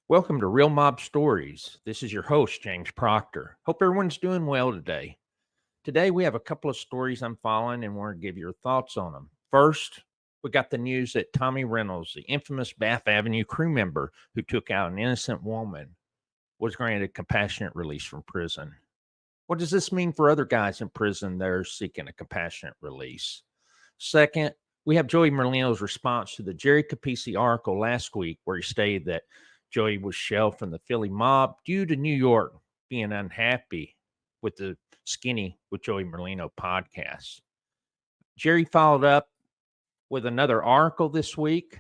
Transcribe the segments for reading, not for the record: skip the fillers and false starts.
Welcome to Real Mob Stories. This is your host, James Proctor. Hope everyone's doing well today. Today, we have a couple of stories I'm following and want to give your thoughts on them. First, we got the news that Tommy Reynolds, the infamous Bath Avenue crew member who took out an innocent woman, was granted compassionate release from prison. What does this mean for other guys in prison that are seeking a compassionate release? Second, we have Joey Merlino's response to the Jerry Capeci article last week, where he stated that Joey was shelved from the Philly mob due to New York being unhappy with the Skinny with Joey Merlino podcast. Jerry followed up with another article this week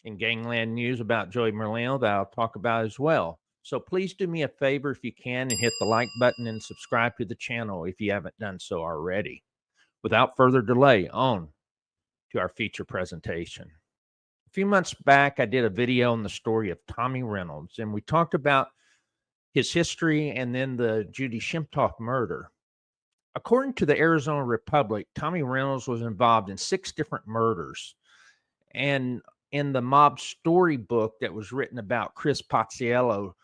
in Gangland News about Joey Merlino that I'll talk about as well. So please do me a favor if you can and hit the like button and subscribe to the channel if you haven't done so already. Without further delay, on to our feature presentation. A few months back, I did a video on the story of Tommy Reynolds, and we talked about his history and then the Judith Shemtov murder. According to the Arizona Republic, Tommy Reynolds was involved in 6 different murders. And in the mob storybook that was written about Chris Pozziello,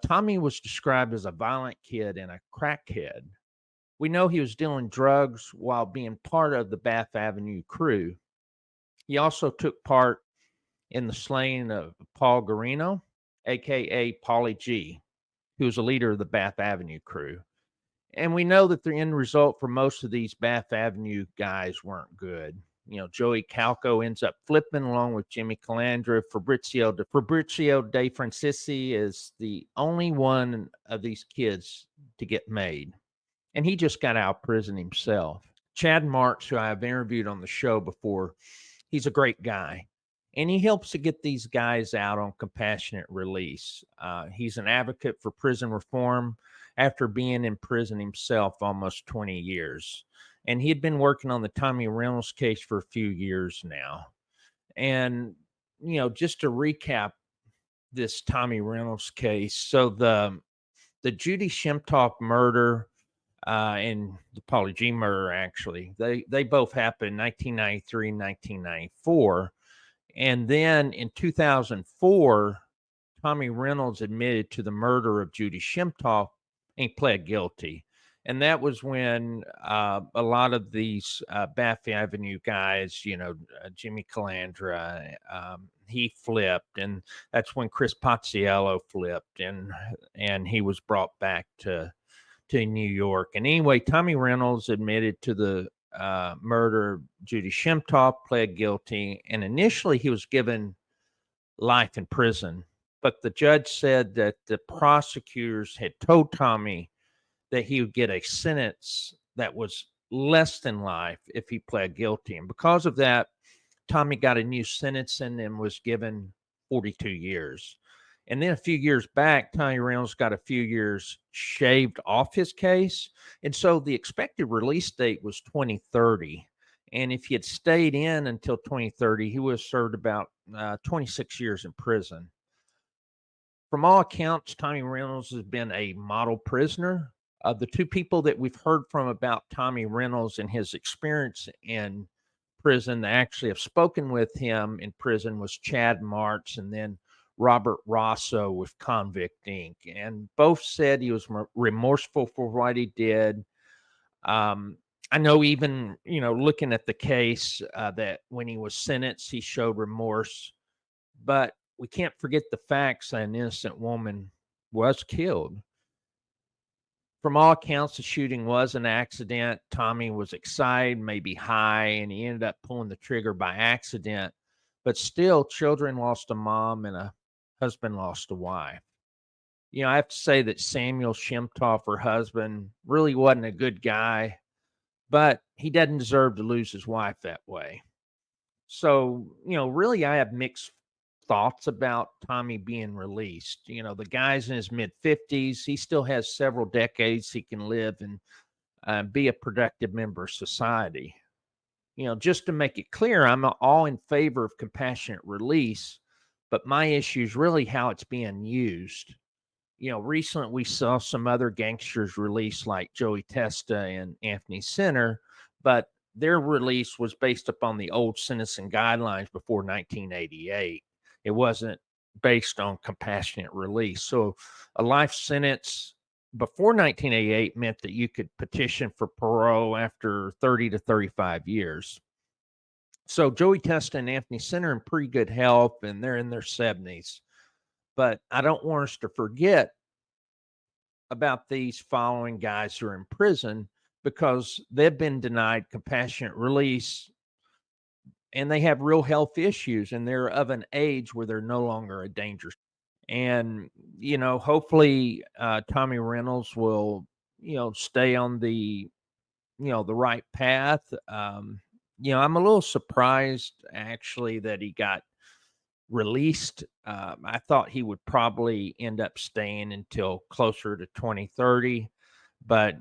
Tommy was described as a violent kid and a crackhead. We know he was dealing drugs while being part of the Bath Avenue crew. He also took part in the slaying of Paul Garino, a.k.a. Paulie G., who was a leader of the Bath Avenue crew. And we know that the end result for most of these Bath Avenue guys weren't good. You know, Joey Calco ends up flipping along with Jimmy Calandra. Fabrizio De Francisci is the only one of these kids to get made. And he just got out of prison himself. Chad Marks, who I've interviewed on the show before, he's a great guy. And he helps to get these guys out on compassionate release. He's an advocate for prison reform after being in prison himself almost 20 years. And he had been working on the Tommy Reynolds case for a few years now. And, you know, just to recap this Tommy Reynolds case, so the Judy Shemtov murder and the Paulie G murder, actually, they both happened in 1993 and 1994. And then in 2004, Tommy Reynolds admitted to the murder of Judy Shemtov and he pled guilty. And that was when a lot of these Bath Avenue guys, you know, Jimmy Calandra, he flipped. And that's when Chris Pozziello flipped and he was brought back to New York. And anyway, Tommy Reynolds admitted to the murder of Judy Shemtov, pled guilty, and initially he was given life in prison. But the judge said that the prosecutors had told Tommy that he would get a sentence that was less than life if he pled guilty. And because of that, Tommy got a new sentencing and was given 42 years. And then a few years back, Tommy Reynolds got a few years shaved off his case. And so the expected release date was 2030. And if he had stayed in until 2030, he would have served about 26 years in prison. From all accounts, Tommy Reynolds has been a model prisoner. The 2 people that we've heard from about Tommy Reynolds and his experience in prison that actually have spoken with him in prison was Chad Marks and then Robert Rosso with Convict Inc. And both said he was remorseful for what he did. I know even, you know, looking at the case that when he was sentenced, he showed remorse. But we can't forget the facts that an innocent woman was killed. From all accounts, the shooting was an accident. Tommy was excited, maybe high, and he ended up pulling the trigger by accident. But still, children lost a mom and a husband lost a wife. You know, I have to say that Samuel Shemtov, her husband, really wasn't a good guy, but he doesn't deserve to lose his wife that way. So, you know, really, I have mixed thoughts about Tommy being released. You know, the guy's in his mid 50s. He still has several decades he can live and be a productive member of society. You know, just to make it clear, I'm all in favor of compassionate release, but my issue is really how it's being used. You know, recently we saw some other gangsters released like Joey Testa and Anthony Sinner, but their release was based upon the old sentencing guidelines before 1988. It wasn't based on compassionate release. So a life sentence before 1988 meant that you could petition for parole after 30 to 35 years. So Joey Testa and Anthony Center are in pretty good health, and they're in their 70s. But I don't want us to forget about these following guys who are in prison because they've been denied compassionate release and they have real health issues and they're of an age where they're no longer a danger. And, hopefully Tommy Reynolds will, stay on the, the right path. I'm a little surprised actually that he got released. I thought he would probably end up staying until closer to 2030, but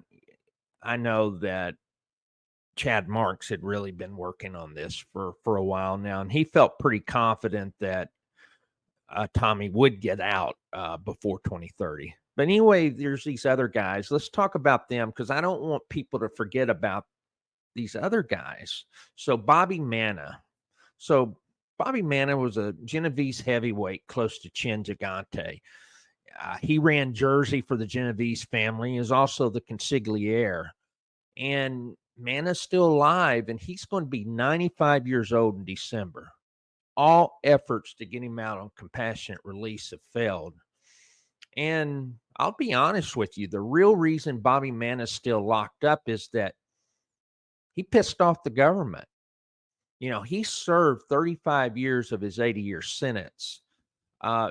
I know that Chad Marks had really been working on this for a while now, and he felt pretty confident that Tommy would get out before 2030. But anyway, there's these other guys. Let's talk about them because I don't want people to forget about these other guys. So Bobby Manna. So Bobby Manna was a Genovese heavyweight close to Chin Gigante. He ran Jersey for the Genovese family. He is also the consigliere. And Manna's still alive, and he's going to be 95 years old in December. All efforts to get him out on compassionate release have failed. And I'll be honest with you, the real reason Bobby Manna's still locked up is that he pissed off the government. He served 35 years of his 80-year sentence.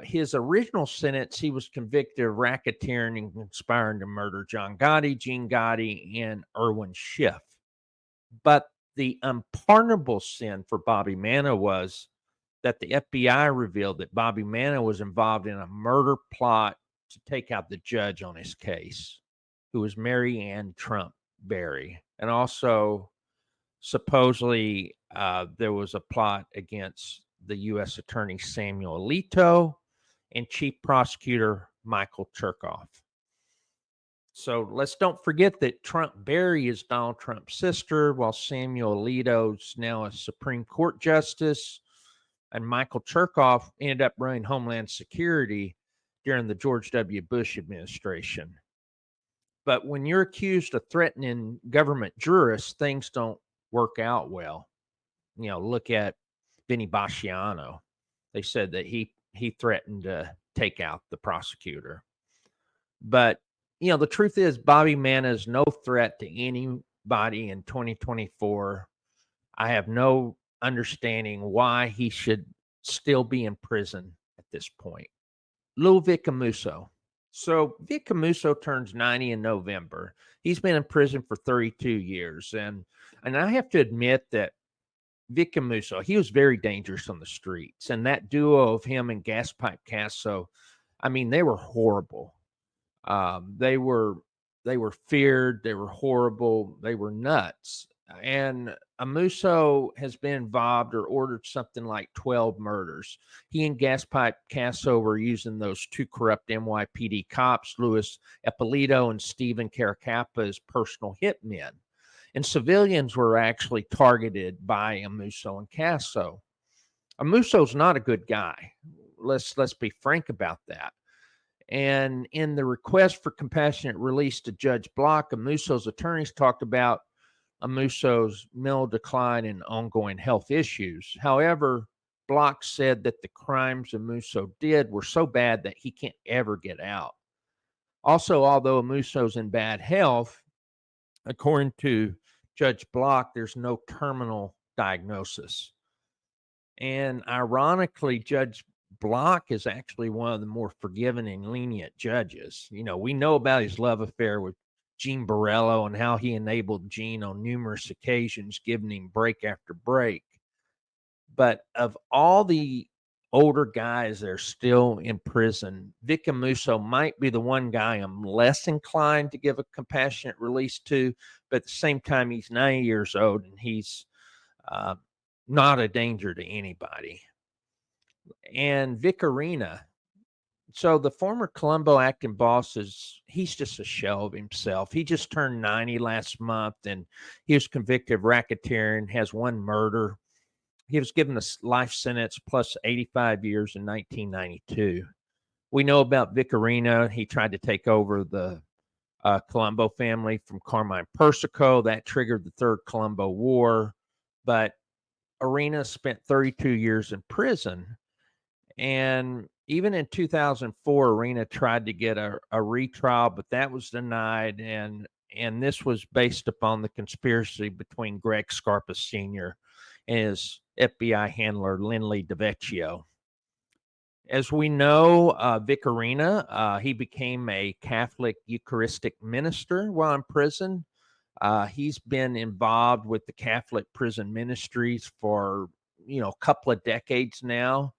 His original sentence, he was convicted of racketeering and conspiring to murder John Gotti, Gene Gotti, and Irwin Schiff. But the unpardonable sin for Bobby Manna was that the FBI revealed that Bobby Manna was involved in a murder plot to take out the judge on his case, who was Mary Ann Trump Berry. And also, supposedly, there was a plot against the U.S. Attorney Samuel Alito and Chief Prosecutor Michael Chertoff. So let's don't forget that Trump Berry is Donald Trump's sister, while Samuel Alito is now a Supreme Court justice, and Michael Chertoff ended up running Homeland Security during the George W. Bush administration. But when you're accused of threatening government jurists, things don't work out well. Look at Vinnie Basano. They said that he threatened to take out the prosecutor. But, the truth is Bobby Manna is no threat to anybody in 2024. I have no understanding why he should still be in prison at this point. Little Vic Musso. So Vic Musso turns 90 in November. He's been in prison for 32 years. And I have to admit that Vic Musso, he was very dangerous on the streets. And that duo of him and Gaspipe Casso, they were horrible. They were feared. They were horrible. They were nuts. And Musso has been involved or ordered something like 12 murders. He and Gaspipe Casso were using those two corrupt NYPD cops, Louis Ippolito and Stephen Caracappa, as personal hitmen. And civilians were actually targeted by Musso and Casso. Musso's not a good guy. Let's be frank about that. And in the request for compassionate release to Judge Block, Musso's attorneys talked about Musso's mental decline and ongoing health issues. However, Block said that the crimes Musso did were so bad that he can't ever get out. Also, although Musso's in bad health, according to Judge Block, there's no terminal diagnosis. And ironically, Judge Block is actually one of the more forgiving and lenient judges. We know about his love affair with Gene Burell and how he enabled Gene on numerous occasions, giving him break after break. But of all the older guys that are still in prison, Vic Musso might be the one guy I'm less inclined to give a compassionate release to. But at the same time, he's 90 years old and he's not a danger to anybody. And Vicarina. So the former Colombo acting boss he's just a shell of himself. He just turned 90 last month and he was convicted of racketeering, has one murder. He was given a life sentence plus 85 years in 1992. We know about Vicarina. He tried to take over the Colombo family from Carmine Persico. That triggered the Third Colombo War. But Arena spent 32 years in prison. And even in 2004, Arena tried to get a retrial, but that was denied. And this was based upon the conspiracy between Greg Scarpa Sr. and his FBI handler, Lindley DeVecchio. As we know, Vicarina, he became a Catholic Eucharistic minister while in prison. He's been involved with the Catholic prison ministries for, a couple of decades now.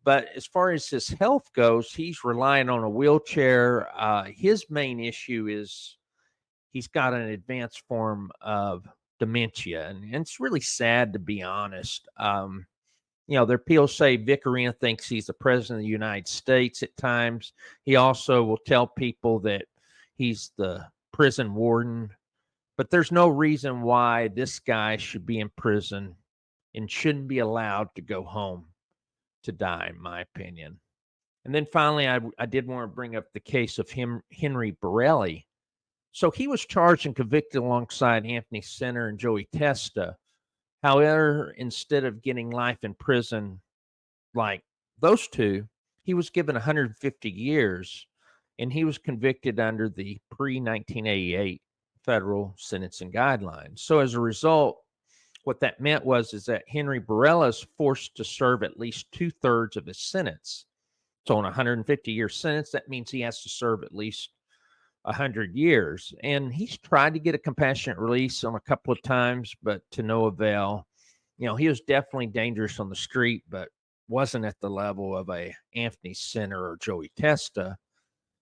But as far as his health goes, he's relying on a wheelchair. His main issue is he's got an advanced form of dementia. And it's really sad, to be honest. Their people say Vicarina thinks he's the president of the United States at times. He also will tell people that he's the prison warden. But there's no reason why this guy should be in prison and shouldn't be allowed to go home to die, in my opinion. And then finally, I did want to bring up the case of Henry Burell. So he was charged and convicted alongside Anthony Center and Joey Testa. However, instead of getting life in prison like those two, he was given 150 years, and he was convicted under the pre-1988 federal sentencing guidelines. So as a result, what that meant is that Henry Burell is forced to serve at least 2/3 of his sentence. So on a 150-year sentence, that means he has to serve at least 100 years. And he's tried to get a compassionate release on a couple of times, but to no avail. He was definitely dangerous on the street, but wasn't at the level of a Anthony Center or Joey Testa.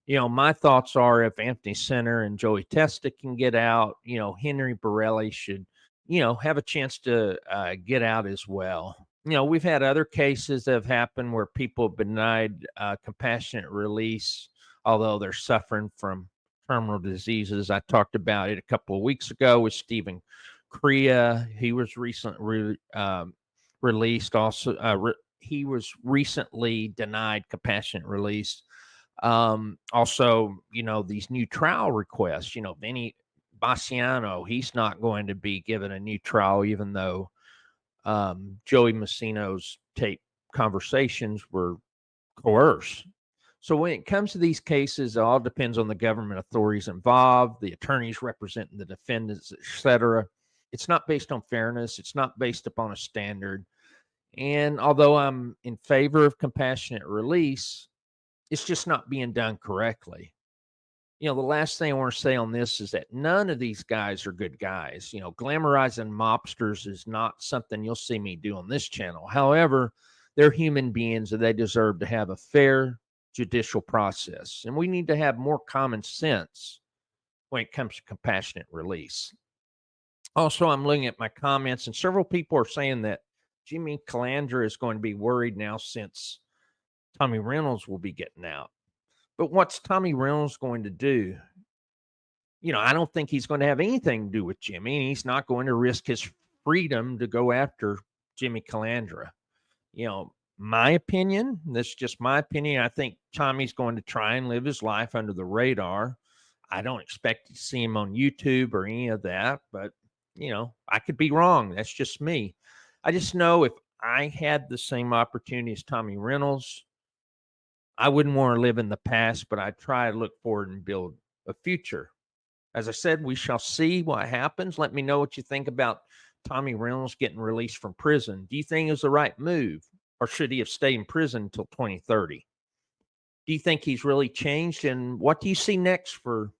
My thoughts are if Anthony Center and Joey Testa can get out, Henry Burell should, have a chance to get out as well. We've had other cases that have happened where people have been denied compassionate release, although they're suffering from terminal diseases. I talked about it a couple of weeks ago with Stephen Crea. He was recently released. Also, he was recently denied compassionate release. Also, these new trial requests, Vinnie Basano, he's not going to be given a new trial, even though Joey Merlino's tape conversations were coerced. So when it comes to these cases, it all depends on the government authorities involved, the attorneys representing the defendants, etc. It's not based on fairness. It's not based upon a standard. And although I'm in favor of compassionate release, it's just not being done correctly. The last thing I want to say on this is that none of these guys are good guys. Glamorizing mobsters is not something you'll see me do on this channel. However, they're human beings and they deserve to have a fair judicial process. And we need to have more common sense when it comes to compassionate release. Also, I'm looking at my comments, and several people are saying that Jimmy Calandra is going to be worried now since Tommy Reynolds will be getting out. But what's Tommy Reynolds going to do? I don't think he's going to have anything to do with Jimmy. He's not going to risk his freedom to go after Jimmy Calandra. My opinion, this is just my opinion. I think Tommy's going to try and live his life under the radar. I don't expect to see him on YouTube or any of that, but, I could be wrong. That's just me. I just know if I had the same opportunity as Tommy Reynolds, I wouldn't want to live in the past, but I'd try to look forward and build a future. As I said, we shall see what happens. Let me know what you think about Tommy Reynolds getting released from prison. Do you think it was the right move, or should he have stayed in prison until 2030? Do you think he's really changed? And what do you see next for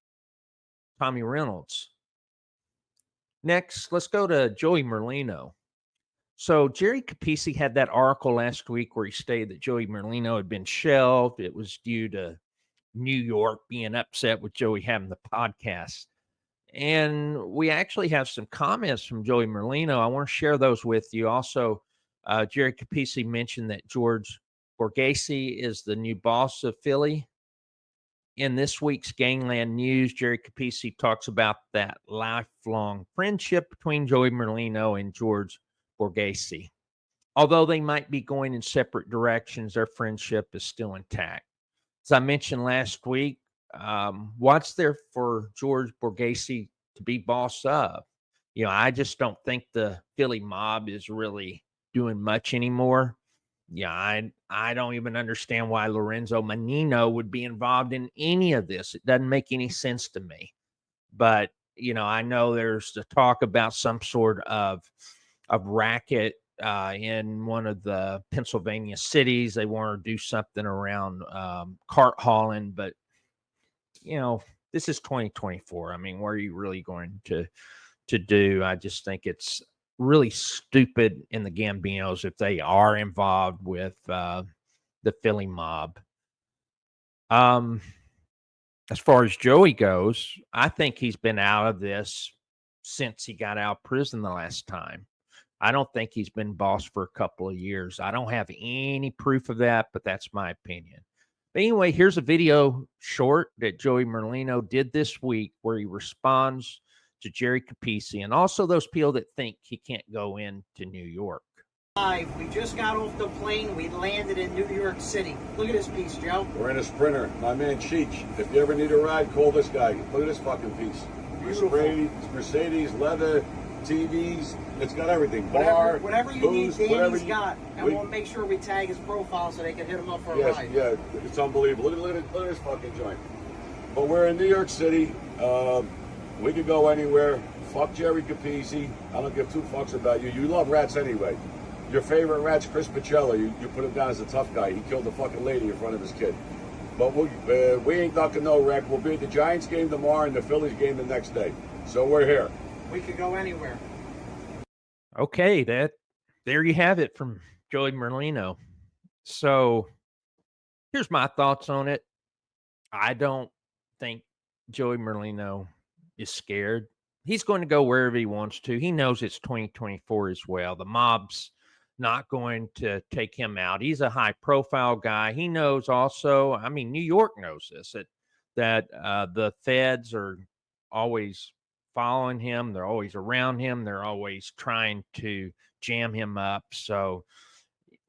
Tommy Reynolds? Next, let's go to Joey Merlino. So Jerry Capeci had that article last week where he stated that Joey Merlino had been shelved. It was due to New York being upset with Joey having the podcast. And we actually have some comments from Joey Merlino. I want to share those with you. Also, Jerry Capeci mentioned that George Borghese is the new boss of Philly. In this week's Gangland News, Jerry Capeci talks about that lifelong friendship between Joey Merlino and George Borghese. although they might be going in separate directions, their friendship is still intact. As I mentioned last week, what's there for George Borghese to be boss of? I just don't think the Philly mob is really doing much anymore. I don't even understand why Lorenzo Menino would be involved in any of this. It doesn't make any sense to me. But I know there's the talk about some sort of racket in one of the Pennsylvania cities. They want to do something around cart hauling, but this is 2024. I mean, what are you really going to do? I just think it's really stupid in the Gambinos if they are involved with the Philly mob. As far as Joey goes, I think he's been out of this since he got out of prison the last time. I don't think he's been boss for a couple of years. I don't have any proof of that, but that's my opinion. But anyway, here's a video short that Joey Merlino did this week where he responds to Jerry Capeci and also those people that think he can't go into New York. We just got off the plane. We landed in New York City. Look at this piece, Joe. We're in a Sprinter. My man Cheech. If you ever need a ride, call this guy. Look at this fucking piece. Mercedes, leather, TVs. It's got everything. Bar, whatever you booze, need, Danny's got. And we'll make sure we tag his profile so they can hit him up for a ride. Yeah, it's unbelievable. Look at this fucking joint. But we're in New York City. We could go anywhere. Fuck Jerry Capeci. I don't give two fucks about you. You love rats anyway. Your favorite rat's Chris Pacello. You put him down as a tough guy. He killed a fucking lady in front of his kid. But we ain't ducking no wreck. We'll be at the Giants game tomorrow and the Phillies game the next day. So we're here. We could go anywhere. Okay, there you have it from Joey Merlino. So here's my thoughts on it. I don't think Joey Merlino is scared. He's going to go wherever he wants to. He knows it's 2024 as well. The mob's not going to take him out. He's a high profile guy. He knows also, I mean, New York knows this, that the feds are always following him. They're always around him. They're always trying to jam him up. So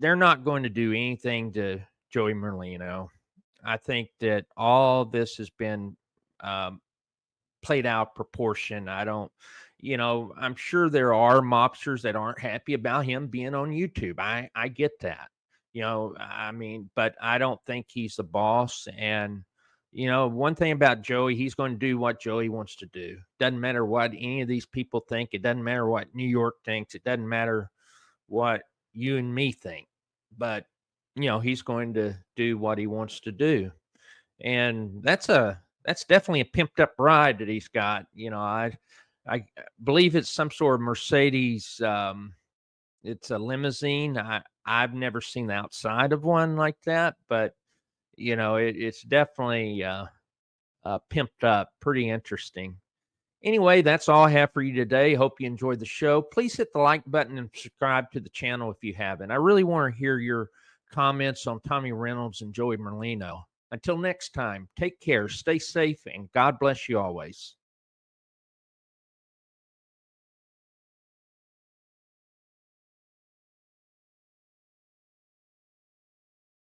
they're not going to do anything to Joey Merlino. I think that all this has been played out proportion. I'm sure there are mobsters that aren't happy about him being on YouTube. I get that, but I don't think he's the boss. And, one thing about Joey, he's going to do what Joey wants to do. Doesn't matter what any of these people think. It doesn't matter what New York thinks. It doesn't matter what you and me think, but he's going to do what he wants to do. And that's definitely a pimped up ride that he's got. I believe it's some sort of Mercedes. It's a limousine. I've never seen the outside of one like that, but it's definitely pimped up. Pretty interesting. Anyway, that's all I have for you today. Hope you enjoyed the show. Please hit the like button and subscribe to the channel if you haven't. I really want to hear your comments on Tommy Reynolds and Joey Merlino. Until next time, take care, stay safe, and God bless you always.